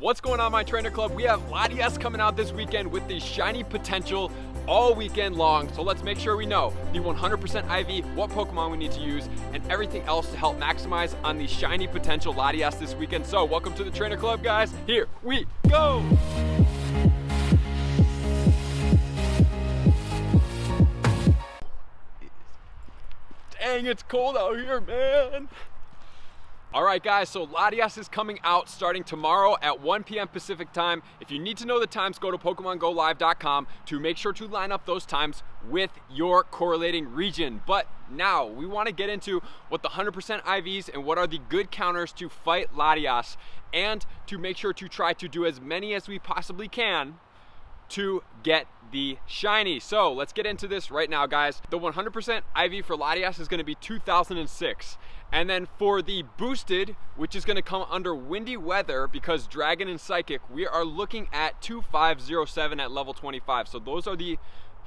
What's going on, my trainer club? We have Latias coming out this weekend with the shiny potential all weekend long. So let's make sure we know the 100% IV, what Pokemon we need to use, and everything else to help maximize on the shiny potential Latias this weekend. So welcome to the trainer club, guys. Here we go. Dang, it's cold out here, man. All right, guys, so Latias is coming out starting tomorrow at 1 p.m. Pacific time. If you need to know the times, go to PokemonGoLive.com to make sure to line up those times with your correlating region. But now we want to get into what the 100% IVs and what are the good counters to fight Latias, and to make sure to try to do as many as we possibly can to get the shiny. So let's get into this right now, guys. The 100% IV for Latias is going to be 2006. And then for the boosted, which is going to come under windy weather because Dragon and Psychic, we are looking at 2507 at level 25. So those are the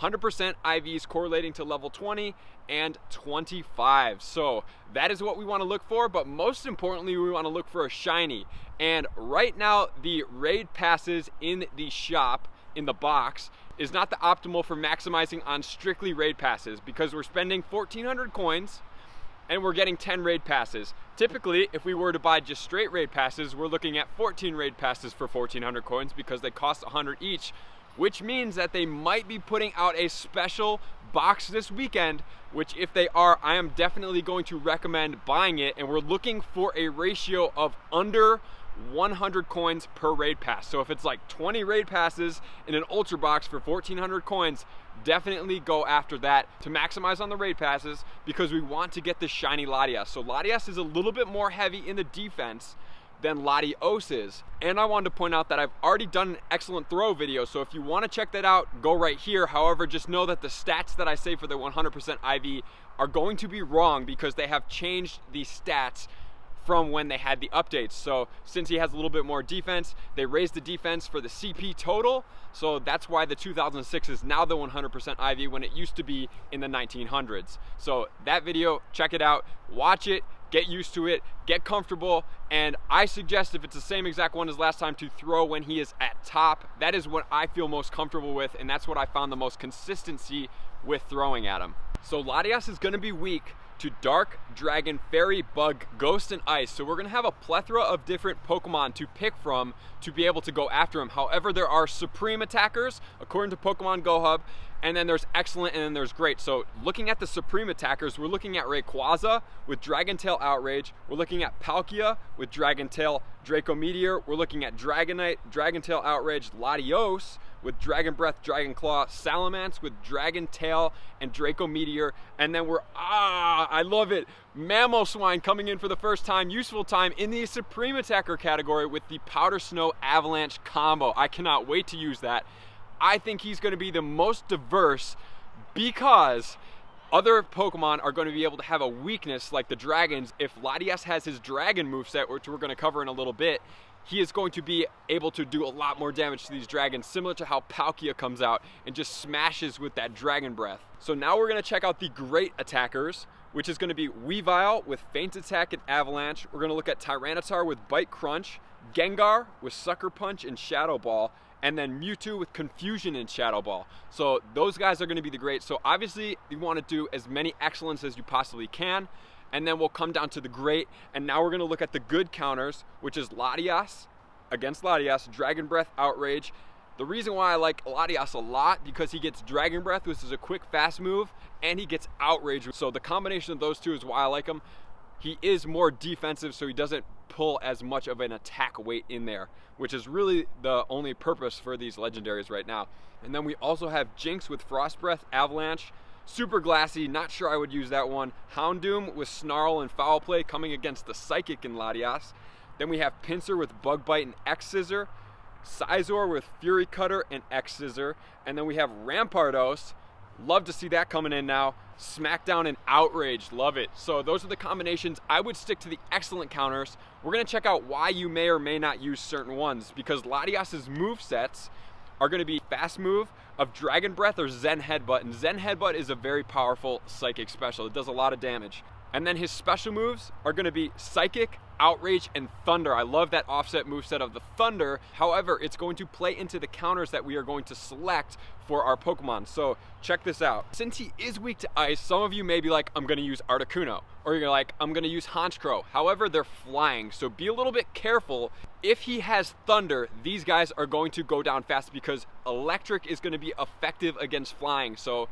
100% IVs correlating to level 20 and 25. So that is what we want to look for, but most importantly, we want to look for a shiny. And right now, the raid passes in the shop, in the box, is not the optimal for maximizing on strictly raid passes because we're spending 1,400 coins and we're getting 10 raid passes. Typically, if we were to buy just straight raid passes, we're looking at 14 raid passes for 1,400 coins because they cost 100 each, which means that they might be putting out a special box this weekend, which if they are, I am definitely going to recommend buying it. And we're looking for a ratio of under 100 coins per raid pass. So if it's like 20 raid passes in an ultra box for 1,400 coins, definitely go after that to maximize on the raid passes because we want to get the shiny Latias. So Latias is a little bit more heavy in the defense than Latios is. And I wanted to point out that I've already done an excellent throw video, so if you want to check that out, go right here. However, just know that the stats that I say for the 100% IV are going to be wrong because they have changed the stats from when they had the updates. So since he has a little bit more defense, they raised the defense for the CP total. So that's why the 2006 is now the 100% IV when it used to be in the 1900s. So that video, check it out, watch it, get used to it, get comfortable. And I suggest if it's the same exact one as last time to throw when he is at top. That is what I feel most comfortable with, and that's what I found the most consistency with throwing at him. So Latias is gonna be weak to Dark, Dragon, Fairy, Bug, Ghost, and Ice. So we're gonna have a plethora of different Pokemon to pick from to be able to go after him. However, there are supreme attackers, according to Pokemon Go Hub, and then there's excellent and then there's great. So looking at the supreme attackers, we're looking at Rayquaza with Dragon Tail Outrage. We're looking at Palkia with Dragon Tail Draco Meteor. We're looking at Dragonite, Dragon Tail Outrage, Latios with Dragon Breath, Dragon Claw, Salamence with Dragon Tail and Draco Meteor. And then I love it, Mamoswine coming in for the first time, useful time in the Supreme Attacker category with the Powder Snow Avalanche combo. I cannot wait to use that. I think he's going to be the most diverse because other Pokemon are going to be able to have a weakness like the dragons. If Latias has his dragon moveset, which we're going to cover in a little bit, he is going to be able to do a lot more damage to these dragons, similar to how Palkia comes out and just smashes with that Dragon Breath. So now we're going to check out the great attackers, which is going to be Weavile with Feint Attack and Avalanche. We're going to look at Tyranitar with Bite Crunch, Gengar with Sucker Punch and Shadow Ball, and then Mewtwo with Confusion and Shadow Ball. So those guys are going to be the great. So obviously you want to do as many excellence as you possibly can, and then we'll come down to the great. And now we're going to look at the good counters, which is Latias against Latias, Dragon Breath, Outrage. The reason why I like Latias a lot because he gets Dragon Breath, which is a quick, fast move, and he gets Outrage. So the combination of those two is why I like him. He is more defensive, so he doesn't pull as much of an attack weight in there, which is really the only purpose for these legendaries right now. And then we also have Jinx with Frost Breath, Avalanche, Super Glassy, not sure I would use that one, Houndoom with Snarl and Foul Play coming against the Psychic in Latias. Then we have Pinsir with Bug Bite and X-Scissor, Scizor with Fury Cutter and X-Scissor, and then we have Rampardos. Love to see that coming in now. Smackdown and Outrage, love it. So those are the combinations. I would stick to the excellent counters. We're gonna check out why you may or may not use certain ones because Latias's movesets are gonna be fast move of Dragon Breath or Zen Headbutt. And Zen Headbutt is a very powerful psychic special. It does a lot of damage. And then his special moves are gonna be Psychic, Outrage and Thunder. I love that offset moveset of the Thunder. However, it's going to play into the counters that we are going to select for our Pokemon. So check this out. Since he is weak to ice, some of you may be like, I'm going to use Articuno, or you're like, I'm going to use Honchkrow. However, they're flying, so be a little bit careful. If he has Thunder, these guys are going to go down fast because Electric is going to be effective against flying. So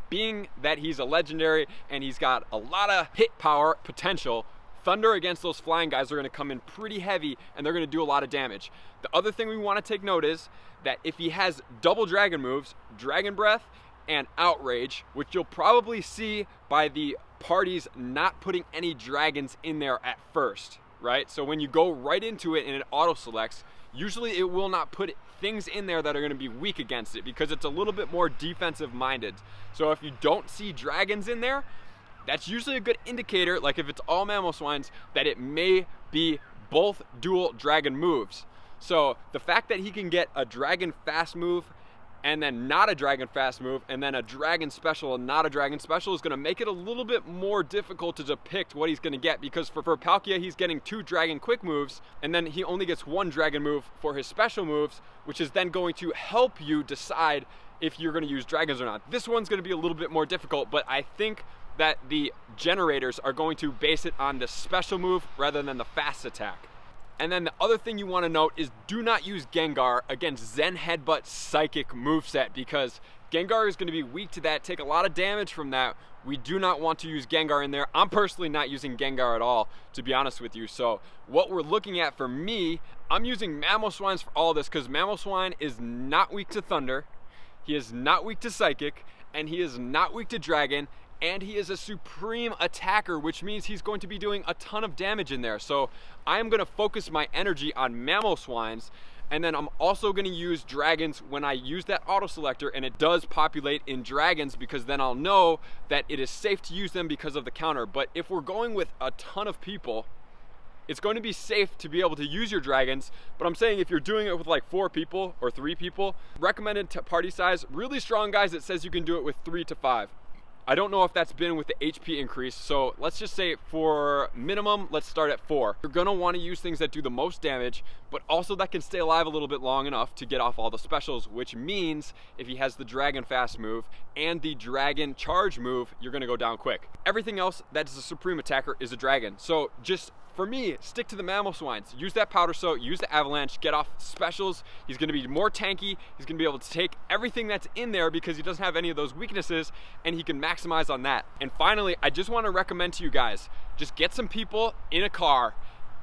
being that he's a legendary and he's got a lot of hit power potential, Thunder against those flying guys are going to come in pretty heavy and they're going to do a lot of damage. The other thing we want to take note is that if he has double dragon moves, Dragon Breath and Outrage, which you'll probably see by the parties not putting any dragons in there at first, right? So when you go right into it and it auto selects, usually it will not put things in there that are going to be weak against it because it's a little bit more defensive minded. So if you don't see dragons in there, that's usually a good indicator, like if it's all Mamoswines, that it may be both dual dragon moves. So the fact that he can get a dragon fast move and then not a dragon fast move and then a dragon special and not a dragon special is going to make it a little bit more difficult to depict what he's going to get, because for Palkia he's getting 2 dragon quick moves and then he only gets 1 dragon move for his special moves, which is then going to help you decide if you're going to use dragons or not. This one's going to be a little bit more difficult, but I think that the generators are going to base it on the special move rather than the fast attack. And then the other thing you want to note is do not use Gengar against Zen Headbutt Psychic moveset, because Gengar is going to be weak to that, take a lot of damage from that. We do not want to use Gengar in there. I'm personally not using Gengar at all, to be honest with you. So what we're looking at for me, I'm using Mamoswines for all this because Mamoswine is not weak to Thunder, he is not weak to Psychic, and he is not weak to Dragon, and he is a supreme attacker, which means he's going to be doing a ton of damage in there. So I'm going to focus my energy on Mamoswines, and then I'm also going to use dragons when I use that auto selector and it does populate in dragons, because then I'll know that it is safe to use them because of the counter. But if we're going with a ton of people, it's going to be safe to be able to use your dragons. But I'm saying if you're doing it with like 4 people or 3 people, recommended party size, really strong guys, it says you can do it with 3 to 5. I don't know if that's been with the HP increase, so let's just say for minimum, let's start at 4. You're gonna wanna use things that do the most damage, but also that can stay alive a little bit long enough to get off all the specials, which means if he has the Dragon Fast move and the Dragon Charge move, you're gonna go down quick. Everything else that is a Supreme Attacker is a Dragon. So just, for me, stick to the Mamoswines. Use that Powder Soak, use the Avalanche, get off specials. He's gonna be more tanky. He's gonna be able to take everything that's in there because he doesn't have any of those weaknesses, and he can maximize on that. And finally, I just wanna recommend to you guys, just get some people in a car,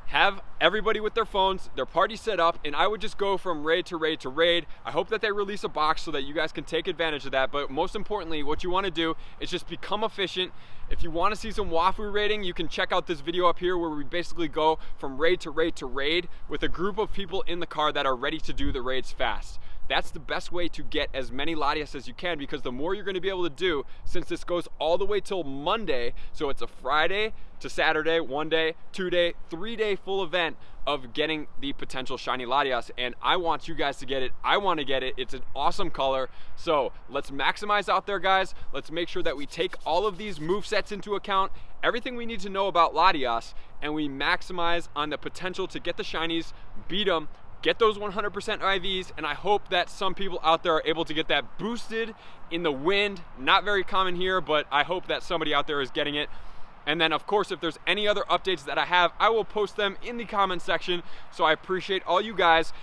have everybody with their phones, their party set up, and I would just go from raid to raid to raid. I hope that they release a box so that you guys can take advantage of that, but most importantly, what you wanna do is just become efficient. If you wanna see some Wafu raiding, you can check out this video up here where we basically go from raid to raid to raid with a group of people in the car that are ready to do the raids fast. That's the best way to get as many Latias as you can, because the more you're going to be able to do, since this goes all the way till Monday, so it's a Friday to Saturday, 1 day, 2 day, 3 day full event of getting the potential shiny Latias, and I want you guys to get it. I want to get it. It's an awesome color. So let's maximize out there, guys. Let's make sure that we take all of these movesets into account, everything we need to know about Latias, and we maximize on the potential to get the shinies, beat them, get those 100% IVs, and I hope that some people out there are able to get that boosted in the wind. Not very common here, but I hope that somebody out there is getting it. And then of course, if there's any other updates that I have, I will post them in the comment section. So I appreciate all you guys.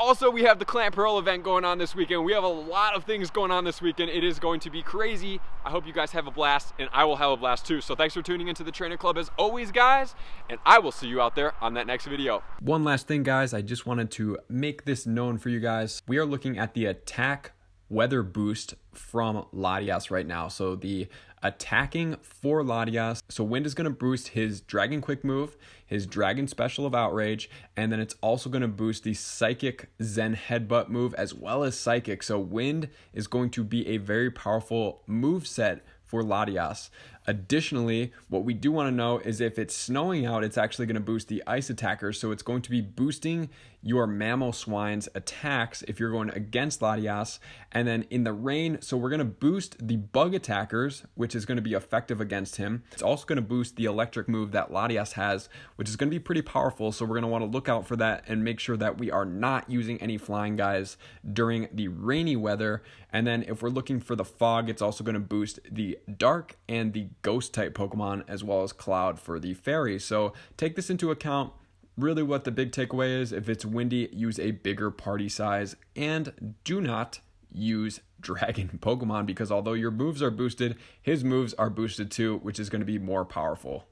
Also, we have the Clan Pearl event going on this weekend. We have a lot of things going on this weekend. It is going to be crazy. I hope you guys have a blast, and I will have a blast too. So thanks for tuning into the Trainer Club as always, guys, and I will see you out there on that next video. One last thing, guys, I just wanted to make this known for you guys. We are looking at the attack weather boost from Latias right now. So the attacking for Latias, so Wind is going to boost his Dragon Quick move, his Dragon Special of Outrage, and then it's also going to boost the Psychic Zen Headbutt move as well as Psychic. So Wind is going to be a very powerful move set for Latias. Additionally, what we do want to know is if it's snowing out, it's actually going to boost the ice attackers. So it's going to be boosting your Mamoswine's attacks if you're going against Latias. And then in the rain, so we're going to boost the bug attackers, which is going to be effective against him. It's also going to boost the electric move that Latias has, which is going to be pretty powerful. So we're going to want to look out for that and make sure that we are not using any flying guys during the rainy weather. And then if we're looking for the fog, it's also going to boost the dark and the ghost type Pokemon, as well as cloud for the fairy. So take this into account. Really what the big takeaway is, if it's windy, use a bigger party size, and do not use dragon Pokemon, because although your moves are boosted, his moves are boosted too, which is going to be more powerful.